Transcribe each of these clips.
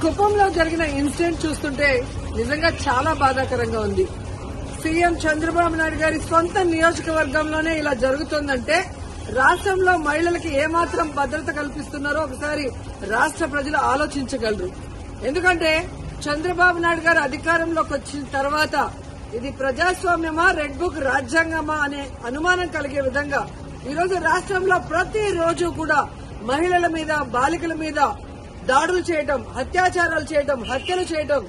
కుప్పంలో జరిగిన ఇన్సిడెంట్ చూస్తుంటే నిజంగా చాలా బాధాకరంగా ఉంది. సీఎం చంద్రబాబు నాయుడు గారి సొంత నియోజకవర్గంలోనే ఇలా జరుగుతుందంటే రాష్ట్రంలో మహిళలకి ఏమాత్రం భద్రత కల్పిస్తున్నారో ఒకసారి రాష్ట్ర ప్రజలు ఆలోచించగలరు. ఎందుకంటే చంద్రబాబు నాయుడు గారు అధికారంలోకి వచ్చిన తర్వాత ఇది ప్రజాస్వామ్యమా, రెడ్ బుక్ రాజ్యాంగమా అనే అనుమానం కలిగే విధంగా ఈరోజు రాష్ట్రంలో ప్రతిరోజు కూడా మహిళల మీద, బాలికల మీద దాడులు చేయడం, అత్యాచారాలు చేయడం, హత్యలు చేయడం,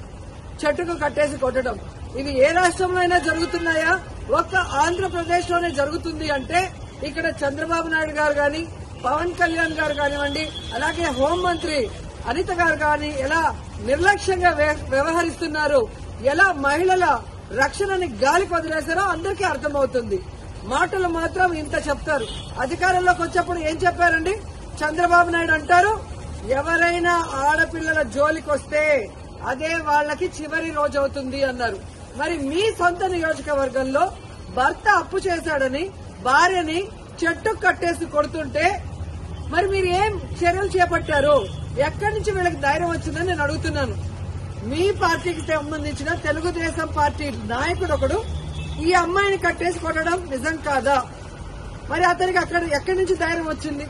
చెట్టుకు కట్టేసి కొట్టడం, ఇవి ఏ రాష్ట్రంలో అయినా జరుగుతున్నాయా? ఒక్క ఆంధ్రప్రదేశ్ లోనే జరుగుతుంది అంటే ఇక్కడ చంద్రబాబు నాయుడు గారు గాని, పవన్ కళ్యాణ్ గారు కానివ్వండి, అలాగే హోంమంత్రి అనిత గారు గాని ఎలా నిర్లక్ష్యంగా వ్యవహరిస్తున్నారు, ఎలా మహిళల రక్షణని గాలికి వదిలేశారో అందరికీ అర్థమవుతుంది. మాటలు మాత్రం ఇంత చెప్తారు. అధికారంలోకి వచ్చేప్పుడు ఏం చెప్పారండి? చంద్రబాబు నాయుడు అంటారు, ఎవరైనా ఆడపిల్లల జోలికి వస్తే అదే వాళ్ళకి చివరి రోజు అవుతుంది అన్నారు. మరి మీ సొంత నియోజకవర్గంలో భర్త అప్పు చేశాడని భార్యని చెట్టు కట్టేసి కొడుతుంటే మరి మీరు ఏం చర్యలు చేపట్టారు? ఎక్కడి నుంచి వీళ్ళకి ధైర్యం వచ్చిందని నేను అడుగుతున్నాను. మీ పార్టీకి సంబంధించిన తెలుగుదేశం పార్టీ నాయకుడు ఒకడు ఈ అమ్మాయిని కట్టేసి కొట్టడం నిజం కాదా? మరి అతనికి అక్కడ ఎక్కడి నుంచి ధైర్యం వచ్చింది?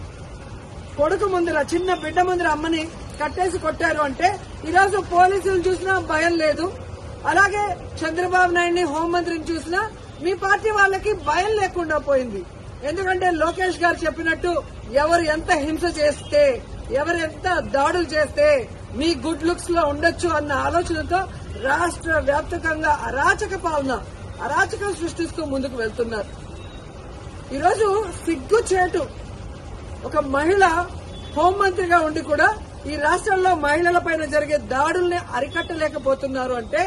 కొడుకు ముందర, చిన్న బిడ్డ ముందర అమ్మని కట్టేసి కొట్టారు అంటే ఈరోజు పోలీసులను చూసినా భయం లేదు. అలాగే చంద్రబాబు నాయుడిని, హోంమంత్రిని చూసినా మీ పార్టీ వాళ్ళకి భయం లేకుండా పోయింది. ఎందుకంటే లోకేష్ గారు చెప్పినట్టు ఎవరు ఎంత హింస చేస్తే, ఎవరు ఎంత దాడులు చేస్తే మీ గుడ్ లుక్స్ లో ఉండొచ్చు అన్న ఆలోచనతో రాష్ట్ర వ్యాప్తంగా అరాచక పాలన, అరాచకం సృష్టిస్తూ ముందుకు వెళ్తున్నారు. ఈరోజు సిగ్గుచేటు ఒక మహిళ హోంమంత్రిగా ఉండి కూడా ఈ రాష్ట్రంలో మహిళలపైన జరిగే దాడుల్ని అరికట్టలేకపోతున్నారు అంటే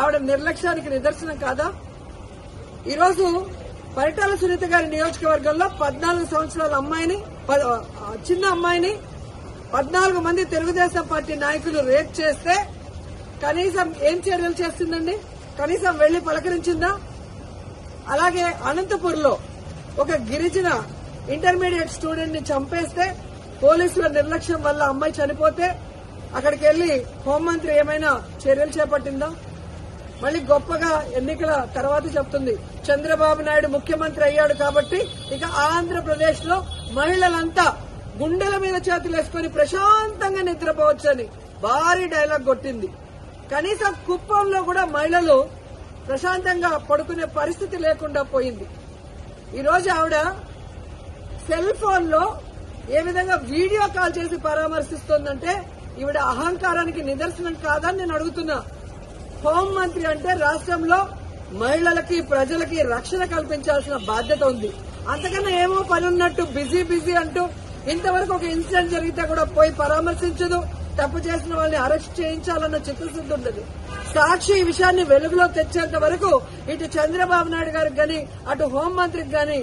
ఆవిడ నిర్లక్ష్యానికి నిదర్శనం కాదా? ఈరోజు పరిటాల సునీత గారి నియోజకవర్గంలో 14 సంవత్సరాల అమ్మాయిని, చిన్న అమ్మాయిని 14 మంది తెలుగుదేశం పార్టీ నాయకులు రేప్ చేస్తే కనీసం ఏం చర్యలు చేస్తుందండి? కనీసం వెళ్లి పలకరించిందా? అలాగే అనంతపూర్లో ఒక గిరిజన ఇంటర్మీడియట్ స్టూడెంట్ ని చంపేస్తే పోలీసుల నిర్లక్ష్యం వల్ల అమ్మాయి చనిపోతే అక్కడికి వెళ్లి హోంమంత్రి ఏమైనా చర్యలు చేపట్టిందా? మళ్ళీ గొప్పగా ఎన్నికల తర్వాత చెప్తుంది చంద్రబాబు నాయుడు ముఖ్యమంత్రి అయ్యాడు కాబట్టి ఇక ఆంధ్రప్రదేశ్ లో మహిళలంతా గుండెల మీద చేతులేసుకుని ప్రశాంతంగా నిద్రపోవచ్చని భారీ డైలాగ్ కొట్టింది. కనీసం కుప్పంలో కూడా మహిళలు ప్రశాంతంగా పడుకునే పరిస్థితి లేకుండా పోయింది. ఈరోజు ఆవిడ సెల్ ఫోన్ లో ఏ విధంగా వీడియో కాల్ చేసి పరామర్శిస్తోందంటే ఈవిడ అహంకారానికి నిదర్శనం కాదని నేను అడుగుతున్నా. హోంమంత్రి అంటే రాష్ట్రంలో మహిళలకి, ప్రజలకి రక్షణ కల్పించాల్సిన బాధ్యత ఉంది. అంతకన్నా ఏమో పని ఉన్నట్టు బిజీ అంటూ ఇంతవరకు ఒక ఇన్సిడెంట్ జరిగితే కూడా పోయి పరామర్శించదు. తప్పు చేసిన వాళ్ళని అరెస్ట్ చేయించాలన్న చిత్తశుద్ధి ఉండదు. సాక్షి ఈ విషయాన్ని వెలుగులో తెచ్చేంత వరకు ఇటు చంద్రబాబు నాయుడు గారికి గాని, అటు హోంమంత్రికి గాని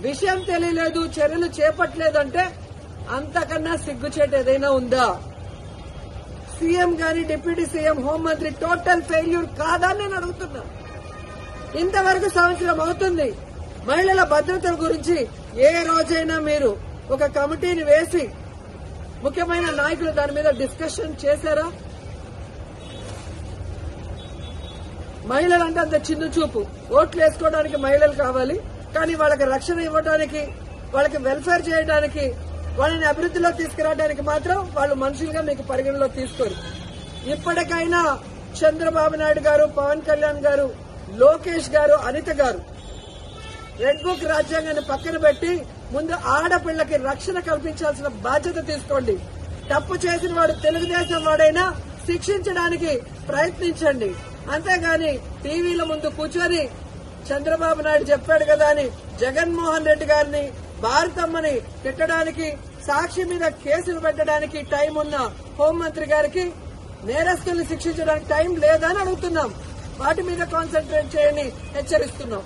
విషయం తెలియలేదు, చర్యలు చేపట్టలేదంటే అంతకన్నా సిగ్గుచేటు ఏదైనా ఉందా? సీఎం గాని, డిప్యూటీ సీఎం, హోంమంత్రి టోటల్ ఫెయిల్యూర్ కాదా నేను అడుగుతున్నా. ఇంతవరకు సంవత్సరం అవుతుంది. మహిళల భద్రత గురించి ఏ రోజైనా మీరు ఒక కమిటీని వేసి ముఖ్యమైన నాయకులు దాని మీద డిస్కషన్ చేశారా? మహిళలంటే అంత చిన్న చూపు. ఓట్లు వేసుకోవడానికి మహిళలు కావాలి, కానీ వాళ్ళకి రక్షణ ఇవ్వడానికి, వాళ్ళకి వెల్ఫేర్ చేయడానికి, వాళ్ళని అభివృద్ధిలో తీసుకురావడానికి మాత్రం వాళ్ళు మనుషులుగా మీకు పరిగణలో తీసుకోరు. ఇప్పటికైనా చంద్రబాబు నాయుడు గారు, పవన్ కళ్యాణ్ గారు, లోకేష్ గారు, అనిత గారు రెడ్ బుక్ రాజ్యాంగాన్ని పక్కన పెట్టి ముందు ఆడపిల్లకి రక్షణ కల్పించాల్సిన బాధ్యత తీసుకోండి. తప్పు చేసిన వాడు తెలుగుదేశం వాడైనా శిక్షించడానికి ప్రయత్నించండి. అంతేగాని టీవీల ముందు కూర్చొని చంద్రబాబు నాయుడు చెప్పాడు కదా అని జగన్మోహన్ రెడ్డి గారిని, భారతమ్మని తిట్టడానికి, సాక్షి మీద కేసులు పెట్టడానికి టైం ఉన్న హోంమంత్రి గారికి నేరస్తుల్ని శిక్షించడానికి టైం లేదని అడుగుతున్నాం. వాటి మీద కాన్సన్ట్రేట్ చేయని హెచ్చరిస్తున్నాం.